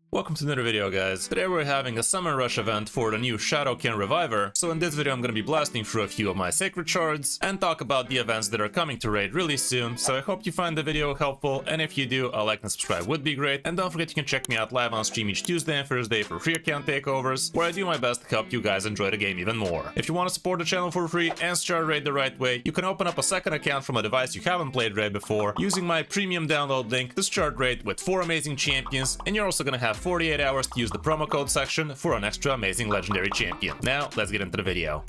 Welcome to another video, guys. Today we're having a Summon Rush event for the new Shadowkin Reviver, so in this video I'm gonna be blasting through a few of my Sacred Shards and talk about the events that are coming to raid really soon, so I hope you find the video helpful, and if you do, a like and subscribe would be great, and don't forget you can check me out live on stream each Tuesday and Thursday for free account takeovers, where I do my best to help you guys enjoy the game even more. If you want to support the channel for free and start raid the right way, you can open up a second account from a device you haven't played raid before, using my premium download link to start raid with 4 amazing champions, and you're also gonna have 48 hours to use the promo code section for an extra amazing legendary champion. Now, let's get into the video.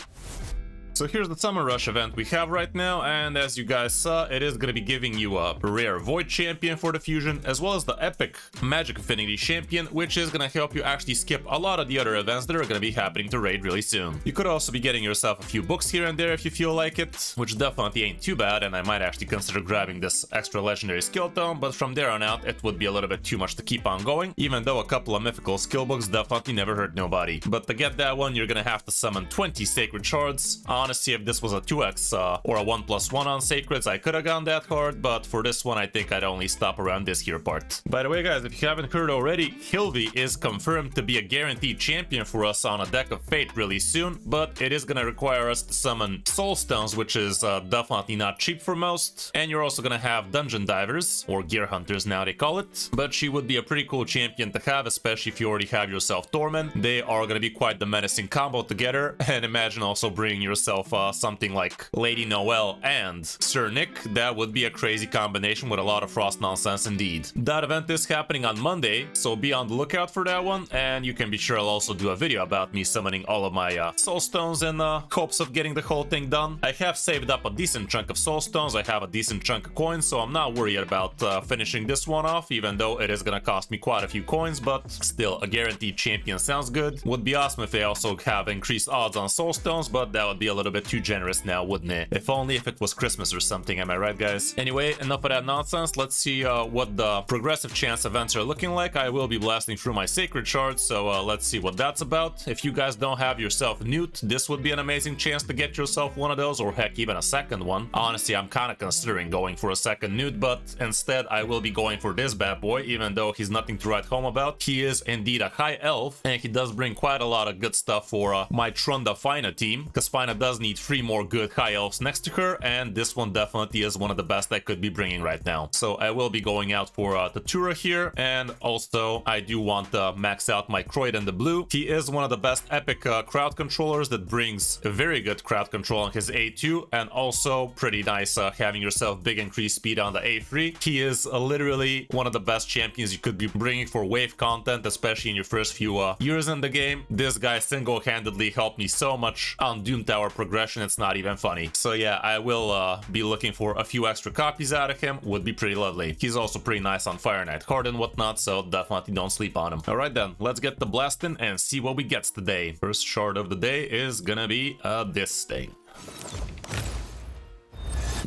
So here's the Summer Rush event we have right now, and as you guys saw, it is going to be giving you a rare Void champion for the fusion, as well as the epic Magic Affinity champion, which is going to help you actually skip a lot of the other events that are going to be happening to raid really soon. You could also be getting yourself a few books here and there if you feel like it, which definitely ain't too bad, and I might actually consider grabbing this extra legendary skill tome, but from there on out it would be a little bit too much to keep on going, even though a couple of mythical skill books definitely never hurt nobody. But to get that one, you're going to have to summon 20 Sacred Shards. Honestly, if this was a 2x or a 1+1 on Sacreds, I could have gone that hard, but for this one I think I'd only stop around this here part. By the way, guys, if you haven't heard already, Hilvi is confirmed to be a guaranteed champion for us on a Deck of Fate really soon, but it is gonna require us to summon Soul Stones, which is definitely not cheap for most, and you're also gonna have Dungeon Divers, or Gear Hunters now they call it, but she would be a pretty cool champion to have, especially if you already have yourself Torment. They are gonna be quite the menacing combo together, and imagine also bringing yourself something like Lady Noelle and Sir Nick. That would be a crazy combination with a lot of Frost nonsense indeed. That event is happening on Monday, so be on the lookout for that one, and you can be sure I'll also do a video about me summoning all of my Soul Stones in hopes of getting the whole thing done. I have saved up a decent chunk of Soul Stones, I have a decent chunk of coins, so I'm not worried about finishing this one off, even though it is gonna cost me quite a few coins, but still, a guaranteed champion sounds good. Would be awesome if they also have increased odds on Soul Stones, but that would be a little bit too generous now, wouldn't it? If only if it was Christmas or something, am I right, guys? Anyway, enough of that nonsense. Let's see what the progressive chance events are looking like. I will be blasting through my Sacred Shards, so let's see what that's about. If you guys don't have yourself Newt, this would be an amazing chance to get yourself one of those, or heck, even a second one. Honestly, I'm kind of considering going for a second Newt, but instead I will be going for this bad boy, even though he's nothing to write home about. He is indeed a high elf, and he does bring quite a lot of good stuff for my Trunda Fina team, because Fina does need 3 more good high elves next to her, and this one definitely is one of the best I could be bringing right now. So I will be going out for the Tura here, and also I do want to max out my Croyd in the blue. He is one of the best epic crowd controllers that brings a very good crowd control on his A2, and also pretty nice having yourself big increased speed on the A3. He is literally one of the best champions you could be bringing for wave content, especially in your first few years in the game. This guy single-handedly helped me so much on Doom Tower progression, it's not even funny. So yeah, I will be looking for a few extra copies out of him, would be pretty lovely. He's also pretty nice on Fire Knight card and whatnot, so definitely don't sleep on him. Alright then, let's get the blasting and see what we gets today. First shard of the day is gonna be this thing.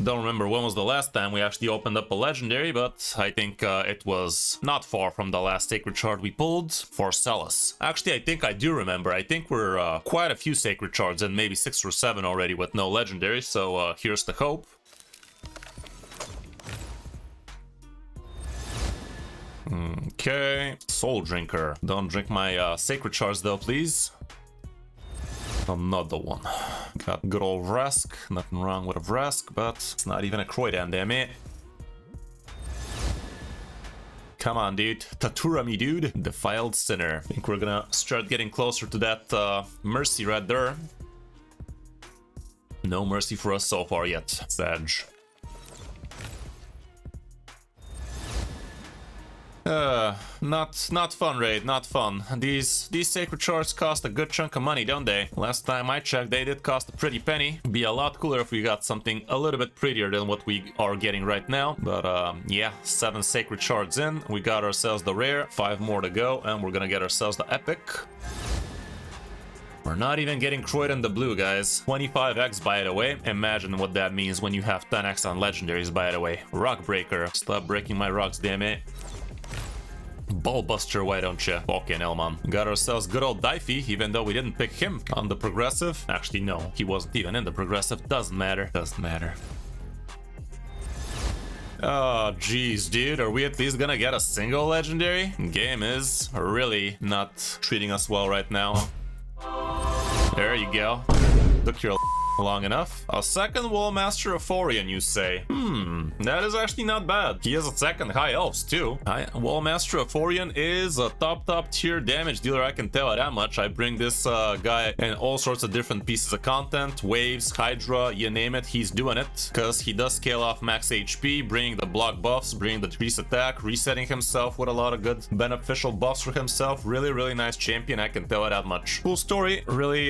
Don't remember when was the last time we actually opened up a legendary, but I think it was not far from the last Sacred Shard we pulled for Celis. Actually, I think I do remember. I think we're quite a few Sacred Shards and maybe 6 or 7 already with no legendary, so here's the hope. Okay, Soul Drinker. Don't drink my Sacred Shards though, please. Another one. Got good old Vrask. Nothing wrong with a Vrask, but it's not even a Croydan, damn it. Come on, dude. Tatura me, dude. Defiled Sinner. I think we're gonna start getting closer to that Mercy right there. No Mercy for us so far yet. Sag. Not fun, raid, not fun. These Sacred Shards cost a good chunk of money, don't they? Last time I checked, they did cost a pretty penny. Be a lot cooler if we got something a little bit prettier than what we are getting right now. But yeah, 7 Sacred Shards in. We got ourselves the rare, 5 more to go, and we're gonna get ourselves the epic. We're not even getting Croyd in the blue, guys. 25x, by the way. Imagine what that means when you have 10x on legendaries, by the way. Rock Breaker. Stop breaking my rocks, damn it. Ballbuster, why don't you? Fucking hell, man. Got ourselves good old Difey, even though we didn't pick him on the progressive. Actually, no, he wasn't even in the progressive. Doesn't matter. Doesn't matter. Oh, jeez, dude. Are we at least gonna get a single legendary? Game is really not treating us well right now. There you go. Took your long enough. A second Wall Master Euphorian, you say? That is actually not bad. He has a second High Elves too. Wall Master Euphorian is a top tier damage dealer, I can tell it that much. I bring this guy in all sorts of different pieces of content, waves, Hydra, you name it, he's doing it. Because he does scale off max HP, bringing the block buffs, bringing the decreased attack, resetting himself with a lot of good beneficial buffs for himself. Really nice champion, I can tell it that much. Cool story. Really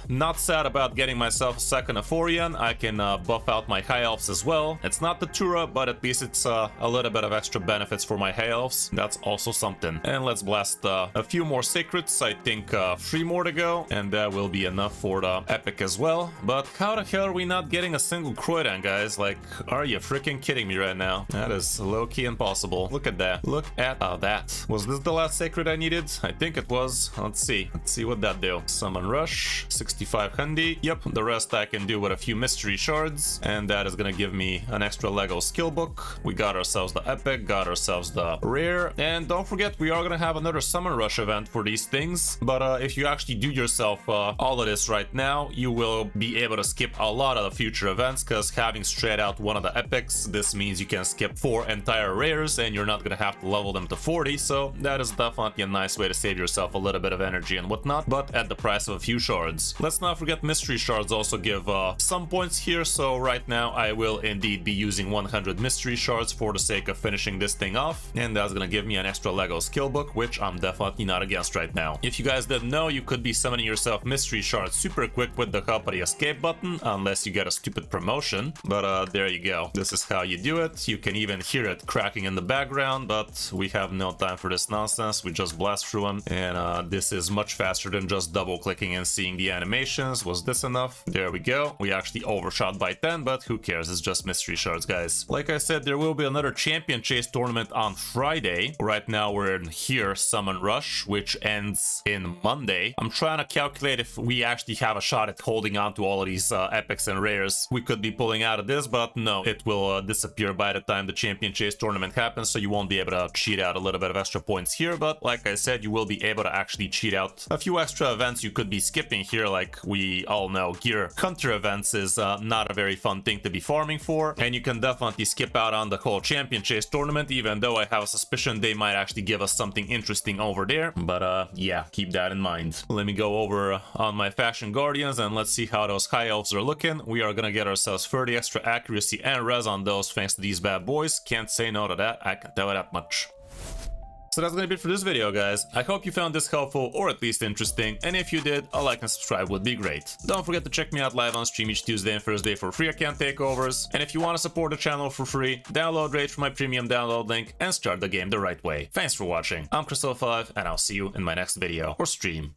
not sad about getting myself a second Euphorian. I can buff out my High Elves as well. It's not the Tura, but at least it's a little bit of extra benefits for my High Elves. That's also something. And let's blast a few more Sacreds. I think 3 more to go, and that will be enough for the Epic as well. But how the hell are we not getting a single Croydon, guys? Like, are you freaking kidding me right now? That is low-key impossible. Look at that. Look at that. Was this the last Sacred I needed? I think it was. Let's see. Let's see what that do. Summon Rush, 65 Hundi. Yep, the rest I can do with a few Mystery Shards, and that is gonna give me an extra Lego skill book. We got ourselves the Epic, got ourselves the Rare, and don't forget we are gonna have another Summon Rush event for these things, but if you actually do yourself all of this right now, you will be able to skip a lot of the future events, because having straight out one of the Epics, this means you can skip 4 entire Rares, and you're not gonna have to level them to 40, so that is definitely a nice way to save yourself a little bit of energy and whatnot, but at the price of a few shards. Let's not forget Mystery Shards also give some points here, so right now I will indeed be using 100 Mystery Shards for the sake of finishing this thing off, and that's gonna give me an extra Lego skill book, which I'm definitely not against right now. If you guys didn't know, you could be summoning yourself Mystery Shards super quick with the help of the escape button, unless you get a stupid promotion, but there you go. This is how you do it. You can even hear it cracking in the background, but we have no time for this nonsense. We just blast through them, and this is much faster than just double clicking and seeing the animations. Was this enough? There we go. We actually overshot by 10, but who cares? It's just Mystery Shards, guys. Like I said, there will be another Champion Chase tournament on Friday. Right now we're in here, Summon Rush, which ends in Monday. I'm trying to calculate if we actually have a shot at holding on to all of these Epics and Rares. We could be pulling out of this, but no, it will disappear by the time the Champion Chase tournament happens, so you won't be able to cheat out a little bit of extra points here, but like I said, you will be able to actually cheat out a few extra events you could be skipping here. Like we all know, Gear Hunter events is not a very fun thing to be farming for, and you can definitely skip out on the whole Champion Chase tournament, even though I have a suspicion they might actually give us something interesting over there, but yeah, keep that in mind. Let me go over on my Faction Guardians and let's see how those High Elves are looking. We are gonna get ourselves 30 extra accuracy and res on those thanks to these bad boys. Can't say no to that, I can tell you that much. So that's gonna be it for this video, guys. I hope you found this helpful or at least interesting, and if you did, a like and subscribe would be great. Don't forget to check me out live on stream each Tuesday and Thursday for free account takeovers, and if you want to support the channel for free, download Rage from my premium download link and start the game the right way. Thanks for watching. I'm Crystal5, and I'll see you in my next video or stream.